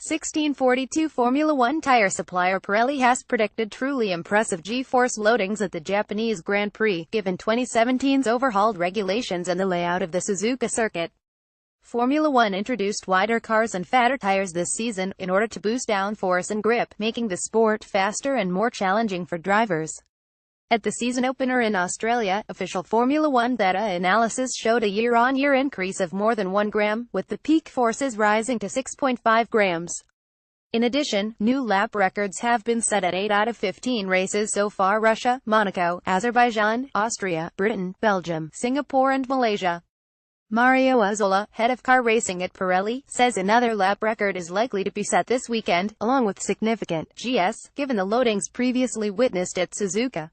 1642 Formula One tire supplier Pirelli has predicted truly impressive G-force loadings at the Japanese Grand Prix, given 2017's overhauled regulations and the layout of the Suzuka circuit. Formula One introduced wider cars and fatter tires this season, in order to boost downforce and grip, making the sport faster and more challenging for drivers. At the season opener in Australia, official Formula One data analysis showed a year-on-year increase of more than 1 gram, with the peak forces rising to 6.5 grams. In addition, new lap records have been set at 8 out of 15 races so far: Russia, Monaco, Azerbaijan, Austria, Britain, Belgium, Singapore and Malaysia. Mario Azzola, head of car racing at Pirelli, says another lap record is likely to be set this weekend, along with significant GS, given the loadings previously witnessed at Suzuka.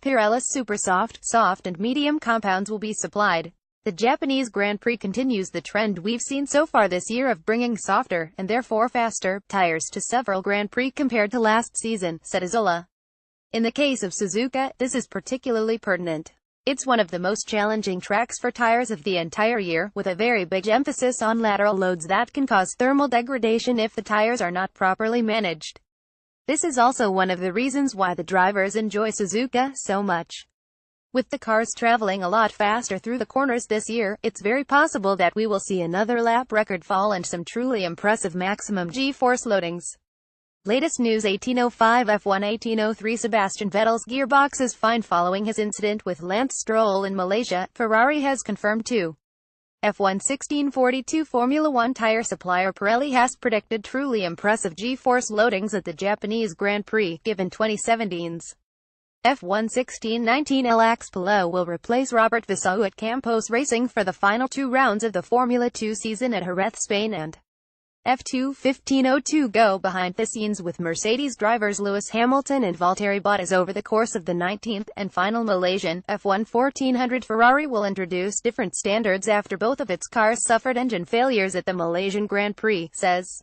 Pirelli's super soft and medium compounds will be supplied. The Japanese Grand Prix continues the trend we've seen so far this year of bringing softer, and therefore faster, tires to several Grand Prix compared to last season, said Azzola. In the case of Suzuka, this is particularly pertinent. It's one of the most challenging tracks for tires of the entire year, with a very big emphasis on lateral loads that can cause thermal degradation if the tires are not properly managed. This is also one of the reasons why the drivers enjoy Suzuka so much. With the cars traveling a lot faster through the corners this year, it's very possible that we will see another lap record fall and some truly impressive maximum G-force loadings. Latest news: 1805 F1 1803 Sebastian Vettel's gearbox is fine following his incident with Lance Stroll in Malaysia, Ferrari has confirmed too. F1 1642 Formula One tire supplier Pirelli has predicted truly impressive G-force loadings at the Japanese Grand Prix, given 2017's F1 1619 Alex Palou will replace Robert Visau at Campos Racing for the final 2 rounds of the Formula 2 season at Jerez, Spain, and F2 1502 go behind the scenes with Mercedes drivers Lewis Hamilton and Valtteri Bottas over the course of the 19th and final Malaysian F1 1400. Ferrari will introduce different standards after both of its cars suffered engine failures at the Malaysian Grand Prix, says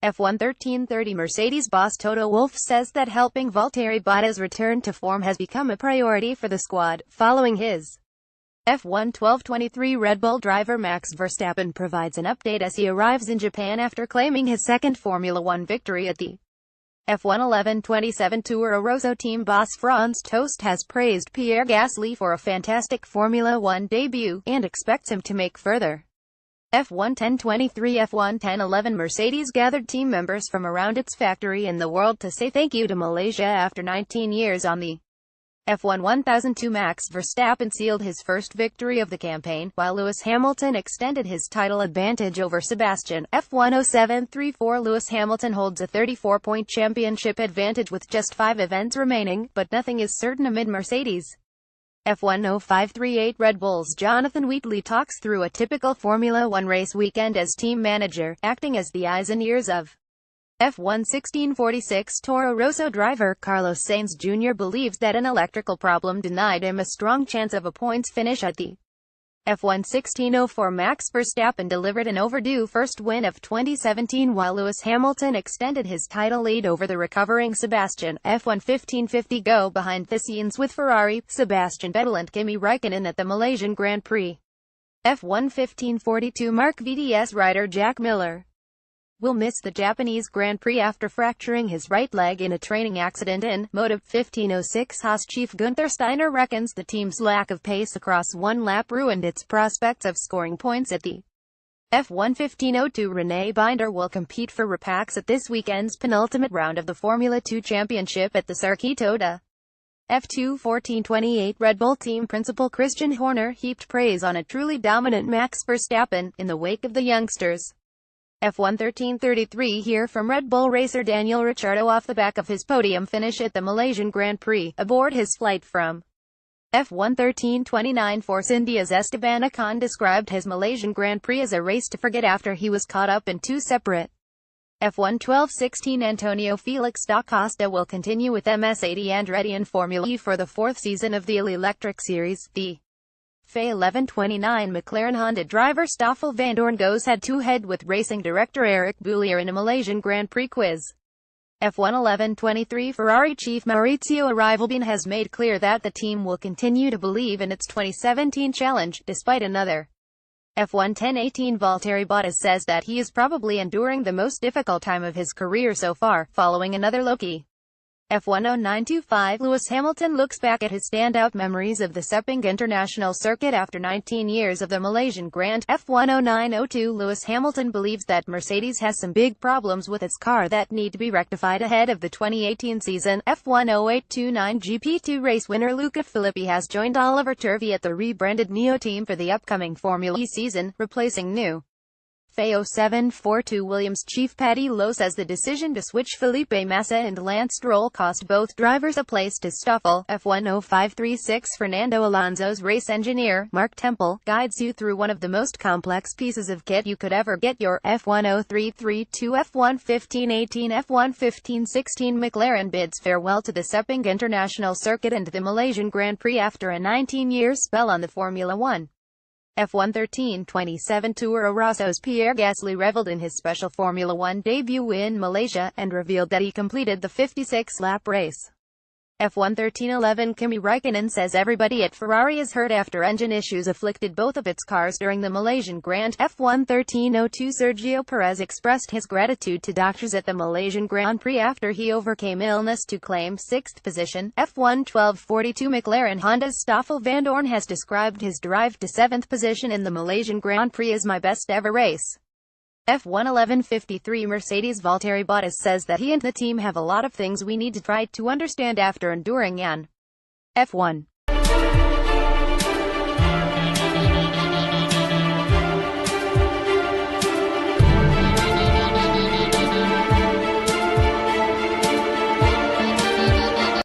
F1 1330. Mercedes boss Toto Wolff says that helping Valtteri Bottas return to form has become a priority for the squad, following his F1 1223. Red Bull driver Max Verstappen provides an update as he arrives in Japan after claiming his second Formula One victory at the F1 1127 Toro Rosso. Team boss Franz Tost has praised Pierre Gasly for a fantastic Formula One debut, and expects him to make further F1 1023 F1 1011. Mercedes gathered team members from around its factory in the world to say thank you to Malaysia after 19 years on the F1 1002. Max Verstappen sealed his first victory of the campaign, while Lewis Hamilton extended his title advantage over Sebastian. F1 0734. Lewis Hamilton holds a 34-point championship advantage with just 5 events remaining, but nothing is certain amid Mercedes. F1 0538. Red Bull's Jonathan Wheatley talks through a typical Formula One race weekend as team manager, acting as the eyes and ears of F1 1646. Toro Rosso driver Carlos Sainz Jr. believes that an electrical problem denied him a strong chance of a points finish at the F1 1604. Max Verstappen delivered an overdue first win of 2017 while Lewis Hamilton extended his title lead over the recovering Sebastian. F1 1550. Go behind the scenes with Ferrari, Sebastian Vettel and Kimi Raikkonen at the Malaysian Grand Prix. F1 1542. Mark VDS rider Jack Miller will miss the Japanese Grand Prix after fracturing his right leg in a training accident in Motive 1506. Haas chief Gunther Steiner reckons the team's lack of pace across one lap ruined its prospects of scoring points at the F1 1502. Rene Binder will compete for Rapax at this weekend's penultimate round of the Formula 2 Championship at the Circuito de F2 1428. Red Bull team principal Christian Horner heaped praise on a truly dominant Max Verstappen, in the wake of the youngsters. F1 1333. Hear from Red Bull racer Daniel Ricciardo off the back of his podium finish at the Malaysian Grand Prix, aboard his flight from F1 1329. Force India's Esteban Ocon described his Malaysian Grand Prix as a race to forget after he was caught up in 2 separate F1 1216. Antonio Felix da Costa will continue with MS80 Andretti in Formula E for the 4th season of the Electric Series. The FA 1129. McLaren Honda driver Stoffel Vandoorne goes head-to-head with racing director Eric Boullier in a Malaysian Grand Prix quiz. F1 1123. Ferrari chief Maurizio Arrivalbene has made clear that the team will continue to believe in its 2017 challenge, despite another F1 1018 Valtteri Bottas says that he is probably enduring the most difficult time of his career so far, following another Loki. F1 0925 Lewis Hamilton looks back at his standout memories of the Sepang International Circuit after 19 years of the Malaysian Grand. F1 0902 Lewis Hamilton believes that Mercedes has some big problems with its car that need to be rectified ahead of the 2018 season. F1 0829 GP2 race winner Luca Filippi has joined Oliver Turvey at the rebranded Neo team for the upcoming Formula E season, replacing new FAO 742 Williams chief Paddy Lowe says the decision to switch Felipe Massa and Lance Stroll cost both drivers a place to scuffle. F1 0536 Fernando Alonso's race engineer, Mark Temple, guides you through one of the most complex pieces of kit you could ever get. Your F1 0332 F1 1518 F1 1516 McLaren bids farewell to the Sepang International Circuit and the Malaysian Grand Prix after a 19-year spell on the Formula One. F1 1327 Toro Rosso's Pierre Gasly reveled in his special Formula One debut in Malaysia, and revealed that he completed the 56-lap race. F1 1311 Kimi Raikkonen says everybody at Ferrari is hurt after engine issues afflicted both of its cars during the Malaysian Grand. F1 1302 Sergio Perez expressed his gratitude to doctors at the Malaysian Grand Prix after he overcame illness to claim 6th position. F1 1242 McLaren Honda's Stoffel Vandoorne has described his drive to 7th position in the Malaysian Grand Prix as my best ever race. F1 1153 Mercedes Valtteri Bottas says that he and the team have a lot of things we need to try to understand after enduring an F1